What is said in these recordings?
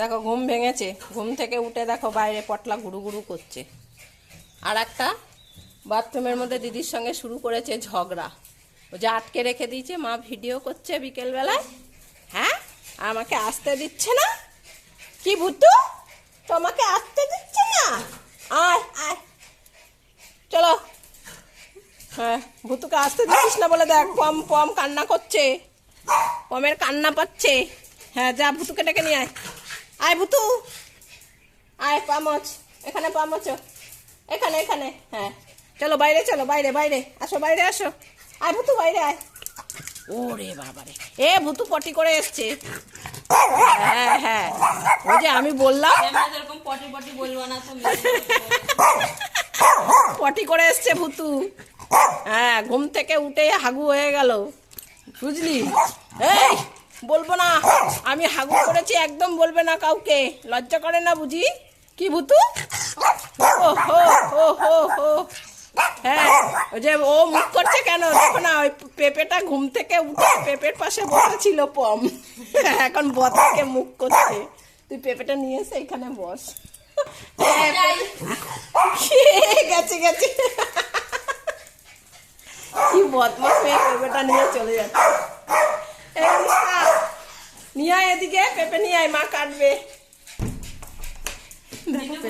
দেখো ঘুম ভেঙেছে, ঘুম থেকে উঠে দেখো বাইরে পটলা গুড়ু গুড়ু করছে। আর একটা বাথরুমের মধ্যে দিদির সঙ্গে শুরু করেছে ঝগড়া। ও যে আটকে রেখে দিয়েছে, মা ভিডিও করছে বিকেলবেলায়। হ্যাঁ, আমাকে আসতে দিচ্ছে না। কি ভুতু, তোমাকে আসতে দিচ্ছে না? আয় আয়, চলো। হ্যাঁ, ভুতুকে আসতে দিচ্ছিস না বলে দেখ পম পম কান্না করছে, পমের কান্না পাচ্ছে। হ্যাঁ, যা ভুতুকে ডেকে নিয়ে আয়। আয় ভুতু, আয় পামচ, এখানে পামচ, এখানে এখানে। হ্যাঁ চলো বাইরে, চলো বাইরে, বাইরে আসো, বাইরে আসো। আয় ভুতু, বাইরে আয়। ওরে বাবারে, এ ভুতু পটি করে এসছে। হ্যাঁ হ্যাঁ, ওই যে আমি বললাম পটি করে এসছে ভুতু। হ্যাঁ, ঘুম থেকে উঠে হাগু হয়ে গেল, বুঝলি? এই বলবো না আমি হাগু করেছি, একদম বলবে না কাউকে, লজ্জা করে না বুঝি? কি ভুতু? ও হো হো হো হো। হ্যাঁ, ওই যে ও মুখ করছে কেন দেখো না, ওই পেঁপেটা ঘুম থেকে উঠে পেঁপের পাশে বসেছিল পম, এখন বদকে মুখ করছে। তুই পেঁপেটা নিয়ে এসে এখানে বস। গেছে গেছে, কি বদমাস মেয়ে, পেঁপেটা নিয়ে চলে যাচ্ছে। নিয়ে আয় এদিকে, পেঁপে নিয়ে আয়, মা কাটবে।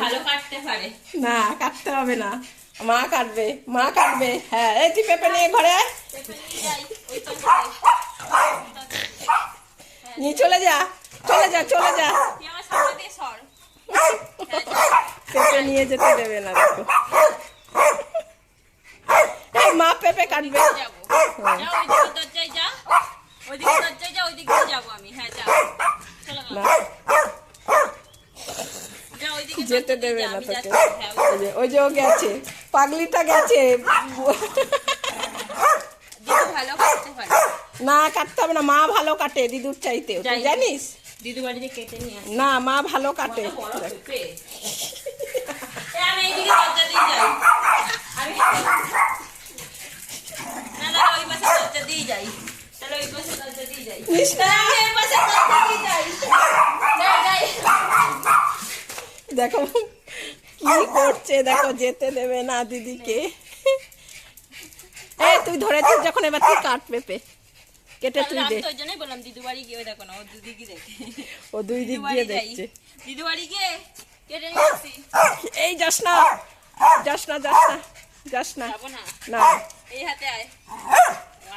ভালো কাটতে পারে না, কাটতে হবে না, মা কাটবে, মা কাটবে। হ্যাঁ, এই তুই পেঁপে নিয়ে ঘরে আয়, নিয়ে চলে যা, চলে যা, চলে যা। পেঁপে নিয়ে যেতে দেবে না, দেখো। এই মা পেঁপে কাটবে। যেতে দেবে না তোকে। ওই যে ও গেছে, পাগলিটা গেছে। না, কাটতে হবে না, মা ভালো কাটে দিদুর চাইতে, তুই জানিস? দিদু বাড়িতে কেটে নিয়ে না, মা ভালো কাটে। দেখো কি করছে, দেখো যেতে দেবে না দিদিকে। এই তুই ধরেছিস যখন, এবার তুই কাট পেঁপে, কেটে তুই দে। ওই জন্যই বললাম দিদু বাড়ি গিয়ে দেখো না, ও দুদিকে দেখে, ও দুই দিক দিয়ে দেখছে। দিদু বাড়ি গিয়ে কেটে নিয়ে আসি। এই যাস না, যাস না, যাস না, যাস না, না। এই হাতে আয়,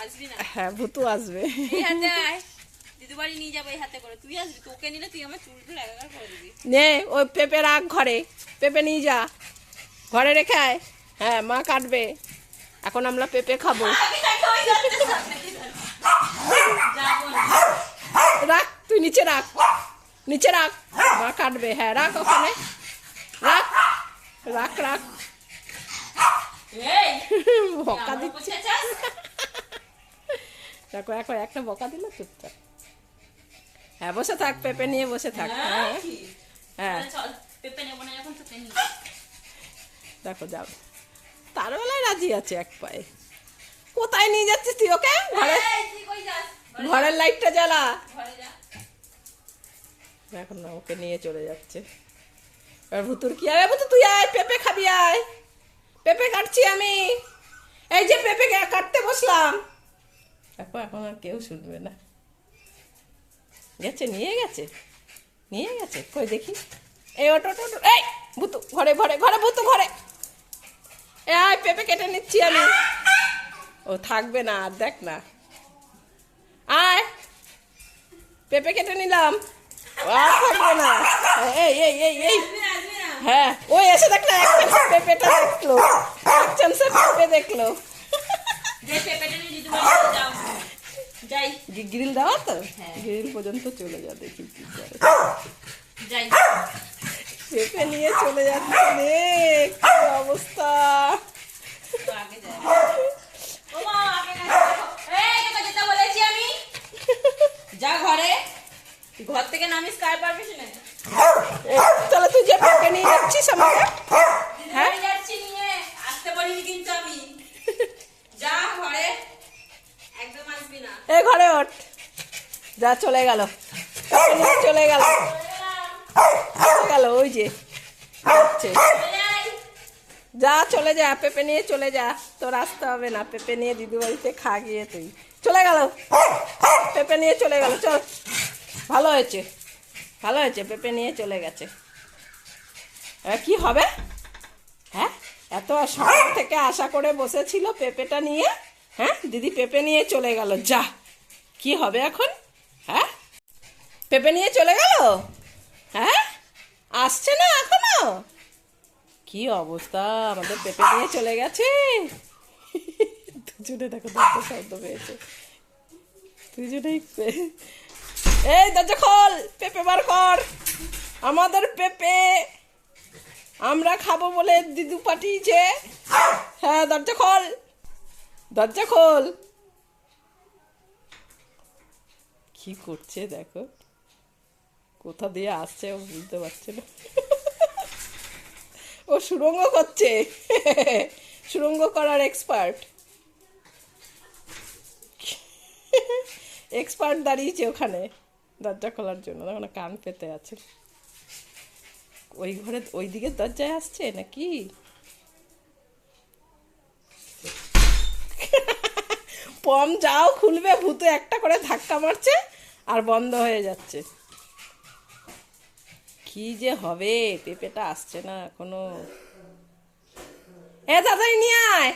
আসবি না? হ্যাঁ, ভুতু আসবে। এই হাতে আয়, দিদু বাড়ি নিয়ে যাবো এই হাতে করে। তুই আসবি, তোকে নিলে তুই আমার চুলটুল একাকার করে দিবি। নে, ওই পেঁপে রাখ ঘরে, পেঁপে নিয়ে যা, ঘরে রেখে আয়। হ্যাঁ, মা কাটবে, এখন আমরা পেঁপে খাবো। রাখ, তুই নিচে রাখ, নিচে রাখ, মা কাটবে। হ্যাঁ রাখ, ওখানে রাখ, রাখ রাখ। বকা দিচ্ছে, দেখো এখন একটা বকা দিল, চুপচাপ। হ্যাঁ, বসে থাক, পেঁপে নিয়ে বসে থাক। হ্যাঁ হ্যাঁ, দেখো যাও, তার বেলায় রাজি আছে এক পায়ে। কোথায় নিয়ে যাচ্ছিস তুই ওকে? ঘরের লাইটটা জ্বালা। এখন না, ওকে নিয়ে চলে যাচ্ছে। এবার ভুতুর কি আয়, ভুতু তুই আয়, পেঁপে খাবি, আয়, পেঁপে কাটছি আমি। এই যে পেঁপে কাটতে বসলাম। দেখো এখন আর কেউ শুনবে না। গেছে, নিয়ে গেছে, নিয়ে গেছে, কই দেখি। এই ওটো, এই ভুতু ঘরে, ঘরে ঘরে, ভুতু ঘরে। এই পেঁপে কেটে নিচ্ছি আমি। ও থাকবে না আর, দেখ না। আয়, পেঁপে কেটে নিলাম, আর থাকবে না। এই এই এই এই, হ্যাঁ ওই এসে দেখ না, এক চামচে পেঁপেটা দেখলো, এক চামচে পেঁপে দেখলো। গ্রিল দেওয়া তো, গ্রিল পর্যন্ত চলে যা, দেখি কি করে। পেঁপে নিয়ে চলে যাচ্ছে রে, কি অবস্থা। যা ঘরে, ঘর থেকে নামিস, কার পারমিশনে? তাহলে তুই যে পেঁপে নিয়ে যাচ্ছিস আমাকে। হ্যাঁ যাচ্ছি, নিয়ে আসতে বলিনি কিন্তু আমি। যা ঘরে, একদম আসবি না। এই ঘরে ওঠ, যা, চলে গেল, চলে গেল। গেল ওই যে যাচ্ছে। চলে আয়। যা চলে যা, পেঁপে নিয়ে চলে যা, তোর আসতে হবে না, পেঁপে নিয়ে দিদি বাড়িতে খা গিয়ে তুই। চলে গেল, পেঁপে নিয়ে চলে গেল, চল। ভালো হয়েছে, ভালো হয়েছে, পেঁপে নিয়ে চলে গেছে। এবার কি হবে? হ্যাঁ, এত সকাল থেকে আশা করে বসেছিল পেঁপেটা নিয়ে, হ্যাঁ দিদি পেঁপে নিয়ে চলে গেল, যা কি হবে এখন? হ্যাঁ, পেঁপে নিয়ে চলে গেল, হ্যাঁ আসছে না এখনো। কি অবস্থা, আমাদের পেঁপে নিয়ে চলে গেছে। দুজনে দেখো দরজা শব্দ পেয়েছে, দুজনেই এই দরজা খোল, পেঁপে বার কর, আমাদের পেঁপে আমরা খাবো বলে দিদু পাঠিয়েছে। হ্যাঁ দরজা খোল, দরজা খোল। কি করছে দেখো, কোথা দিয়ে আসছে ও বুঝতে পারছে না। ও সুড়ঙ্গ করছে, সুড়ঙ্গ করার এক্সপার্ট, এক্সপার্ট দাঁড়িয়েছে ওখানে দরজা খোলার জন্য, ওখানে কান পেতে আছে। ওই ঘরে ওই দিকের দরজায় আসছে নাকি? পম যাও খুলবে, ভূতে একটা করে ধাক্কা মারছে আর বন্ধ হয়ে যাচ্ছে। কি যে হবে, পেঁপেটা আসছে না এখনো। এ তাড়াতাড়ি নিয়ে আয়।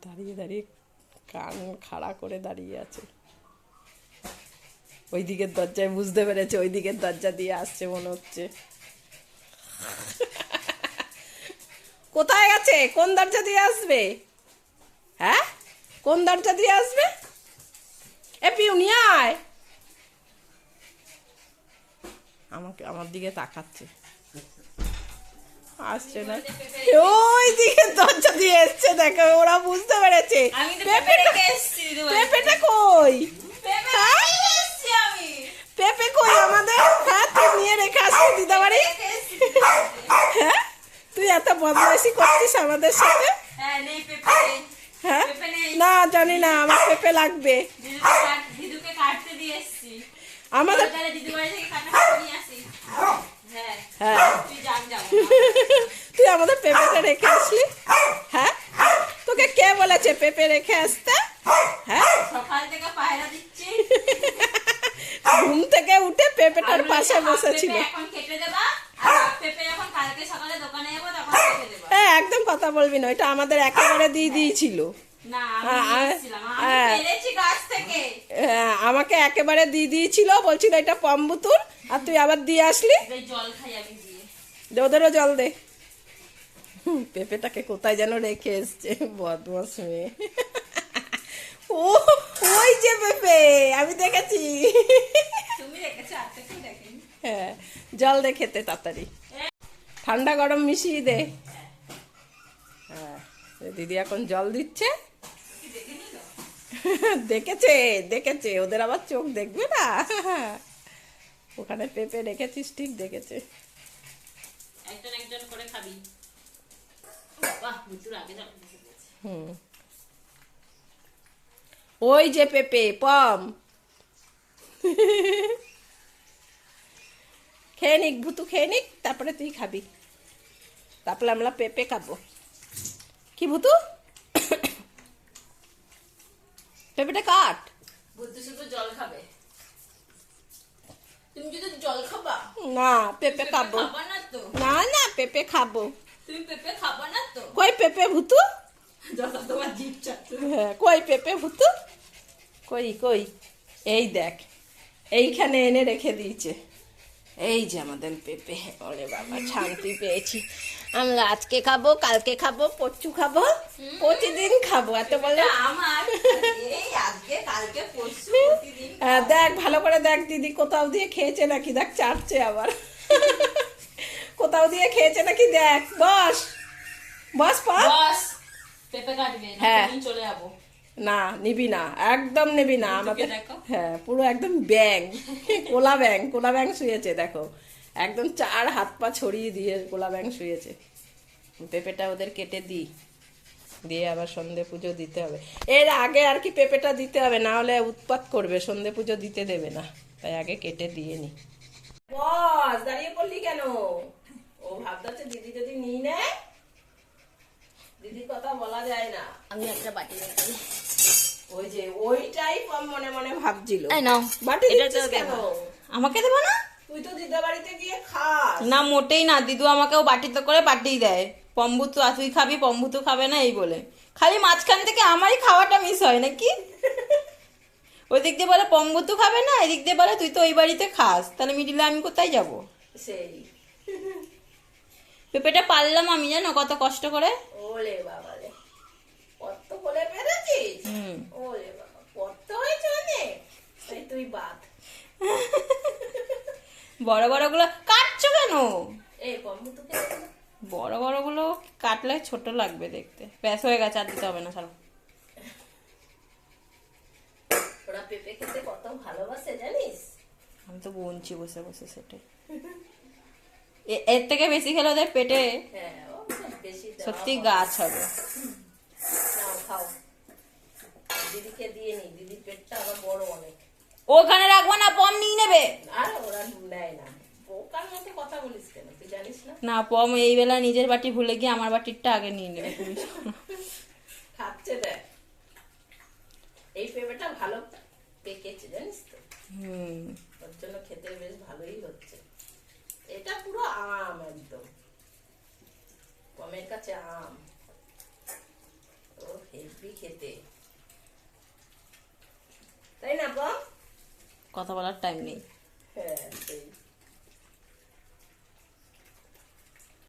দাঁড়িয়ে দাঁড়িয়ে কান খাড়া করে দাঁড়িয়ে আছে। ওই দিকের দরজায় বুঝতে পেরেছে, ওই দিকের দরজা দিয়ে আসছে মনে হচ্ছে। কোথায় গেছে? কোন দরজা দিয়ে আসবে? হ্যাঁ, কোন দরজা দিয়ে আসবে? এ পিউ নিয়ে আয়। আমাকে আমার দিকে তাকাচ্ছে, আসছে না। ওই দিকে দরজা দিয়ে এসছে, দেখো ওরা বুঝতে পেরেছে। আমি তো পেঁপে রেখে এসেছি দিদি বাড়িতে। পেঁপেটা কই? পেঁপে হ্যাঁ? রেখে এসেছি আমি। পেঁপে কই আমাদের? হ্যাঁ তুই নিয়ে রেখে আসবি দিদা বাড়ি? রেখে এসেছি দিদি বাড়িতে। হ্যাঁ, তুই এত বদমাইশি করছিস আমাদের সাথে। হ্যাঁ, নেই পেঁপে নেই। হ্যাঁ, পেঁপে নেই। না জানি না, আমার পেঁপে লাগবে। দিদুকে কাটতে দিয়ে এসেছি। আমাদের তাহলে দিদি বাড়ি থেকে কাটা নিয়ে আসি। হ্যাঁ, হ্যাঁ, তুই যাক যাবো। তুই আমাদের পেঁপেটা রেখে আসলি। হ্যাঁ, তোকে কে বলেছে পেঁপে রেখে আসতে? হ্যাঁ, সকাল থেকে পায়রা দিচ্ছি। ঘুম থেকে উঠে পেঁপেটার আলু পাশে হাফ বসেছিল। পেঁপে এখন কেটে দেবা, আর হাফ পেঁপে যখন কালকে সকালে দোকানে যাবো তখন কেটে দেবা। হ্যাঁ, একদম কথা বলবি না, ওইটা আমাদের একেবারে দিয়ে দিয়েছিল। না, হ্যাঁ, আমি নিয়ে এসেছিলাম। আমি হ্যাঁ। পেরেছি গাছ থেকে। আমাকে একেবারে দিয়ে দিয়েছিল, বলছিল এটা পম্বুতুর, আর তুই আবার দিয়ে আসলি। এই জল খাই আমি দিয়ে। দে ওদেরও জল দে। পেঁপেটাকে কোথায় যেন রেখে এসছে, বদমাস মেয়ে। ও ওই যে পেঁপে, আমি দেখেছি। তুমি রেখেছো, আর তো কেউ দেখেনি। হ্যাঁ, জল দে খেতে তাড়াতাড়ি, ঠান্ডা গরম মিশিয়ে দে। হ্যাঁ, দিদি এখন জল দিচ্ছে। কি দেখেনি তো? দেখেছে, দেখেছে, ওদের আবার চোখ দেখবে না। ওখানে পেঁপে রেখেছিস, ঠিক দেখেছে। একজন একজন করে খাবি। বাহ, মৃত্যুর আগে জল খেতে দিয়েছে। হুম, ওই যে পেঁপে পম। খেয়ে নিক ভুতু, খেয়ে নিক, তারপরে তুই খাবি, তারপরে আমরা পেঁপে খাবো। কি ভুতু, পেঁপেটা কাট। বুদ্ধি শুধু জল খাবে। তুমি যদি জল খাবা, না পেঁপে খাবো। খাবা না তো। না না, পেঁপে খাবো। তুমি পেঁপে খাবা না তো। কই পেঁপে ভুতু? যত তোমার জিভ চাটতে। হ্যাঁ, কই পেঁপে ভুতু? কই কই, এই দেখ, এইখানে এনে রেখে দিয়েছে। এই যে আমাদের পেঁপে। ওরে বাবা, শান্তি পেয়েছি। আমরা আজকে খাবো, কালকে খাবো, পরশু খাবো, প্রতিদিন খাবো, এত বলে। আমার এই আজকে কালকে পরশু প্রতিদিন। দেখ ভালো করে দেখ, দিদি কোথাও দিয়ে খেয়েছে নাকি, দেখ চাটছে আবার। কোথাও দিয়ে খেয়েছে নাকি দেখ। বস বস পা। বস, পেঁপে কাটবে না, হ্যাঁ। তুমি চলে যাবো। না নিবি না, একদম নিবি না আমাদের। দেখো। হ্যাঁ, পুরো একদম ব্যাং, কোলা ব্যাং, কোলা ব্যাং শুয়েছে দেখো, একদম চার হাত পা ছড়িয়ে দিয়ে কোলা ব্যাং শুয়েছে। পেঁপেটা ওদের কেটে দিই, দিয়ে আবার সন্ধে পুজো দিতে হবে। এর আগে আর কি পেঁপেটা দিতে হবে, না হলে উৎপাত করবে, সন্ধে পুজো দিতে দেবে না। তাই আগে কেটে দিয়ে নি। বস দাঁড়িয়ে পড়লি কেন? ও ভাবতে দিদি যদি নিয়ে নেয়, দিদির কথা বলা যায় না। আমি একটা বাটি রেখে ওই যে ওইটাই কম মনে মনে ভাবছিল। এই নাও, বাটি এটা দিচ্ছিস তো কেন? দেবো। আমাকে দেবো না? তুই তো দিদা বাড়িতে গিয়ে খাস। না মোটেই না, দিদু আমাকেও বাটিতে করে পাঠিয়ে দেয়। পম্বুতু তুই খাবি, পম্বুতু খাবে না এই বলে। খালি মাঝখান থেকে আমারই খাওয়াটা মিস হয় নাকি? ওই দিক দিয়ে বলে পম্বুতু খাবে না, এদিক দিয়ে বলে তুই তো ওই বাড়িতে খাস, তাহলে মিডিলে আমি কোথায় যাব? সেই পেঁপেটা পারলাম আমি, জানো কত কষ্ট করে। ওলে বাবা রে, কত বলে পেরেছিস? ওলে বাবা, কত হয়েছে অনেক। তাই তুই বাদ। বড় বড় গুলো কাটছো কেন? এই পম্বু তোকে বড় বড় গুলো কাটলে ছোট লাগবে দেখতে। ব্যাস হয়ে গেছে, আর দিতে হবে না, ছাড়ো। ওরা পেঁপে খেতে কত ভালোবাসে জানিস? আমি তো গুনছি বসে বসে সেটাই। এর থেকে বেশি খেলে ওদের পেটে হ্যাঁ, ও বেশি দেওয়া সত্যি হবে। গাছ হবে। নাও খাও, দিদিকে দিয়ে নি, দিদির পেটটা আবার বড় অনেক। ওখানে রাখবো না, পম নিয়ে নেবে। আর ওরা নেয় না। বোকার মতো কথা বলিস কেন, তুই জানিস না? না, পম এই বেলা নিজের বাটি ভুলে গিয়ে আমার বাটিরটা আগে নিয়ে নেবে। তুমি শোনো। খাচ্ছে দেখ, এই পেঁপেটা ভালো পেকেছে জানিস তো, ওর জন্য খেতে বেশ ভালোই হচ্ছে। এটা পুরো আম, একদম পমের কাছে আম। ও হেভি খেতে, তাই না পম? কথা বলার টাইম নেই। হ্যাঁ সেই